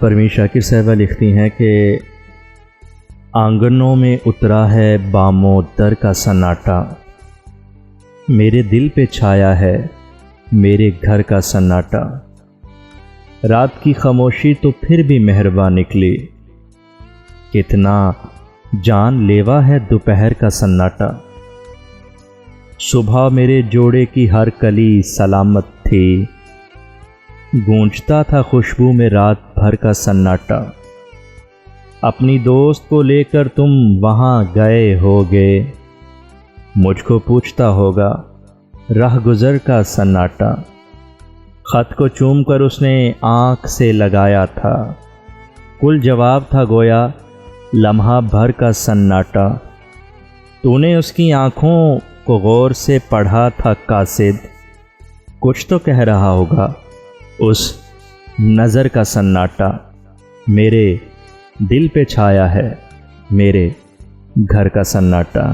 پروین شاکر صاحبہ لکھتی ہیں کہ آنگنوں میں اترا ہے باموں در کا سناٹا، میرے دل پہ چھایا ہے میرے گھر کا سناٹا، رات کی خاموشی تو پھر بھی مہرباں نکلی، کتنا جان لیوا ہے دوپہر کا سناٹا، صبح میرے جوڑے کی ہر کلی سلامت تھی، گونجتا تھا خوشبو میں رات بھر کا سناٹا، اپنی دوست کو لے کر تم وہاں گئے ہوگے، مجھ کو پوچھتا ہوگا راہ گزر کا سناٹا، خط کو چوم کر اس نے آنکھ سے لگایا تھا، کل جواب تھا گویا لمحہ بھر کا سناٹا، تو نے اس کی آنکھوں کو غور سے پڑھا تھا قاصد، کچھ تو کہہ رہا ہوگا اس نظر کا سناٹا، میرے دل پہ چھایا ہے میرے گھر کا سناٹا۔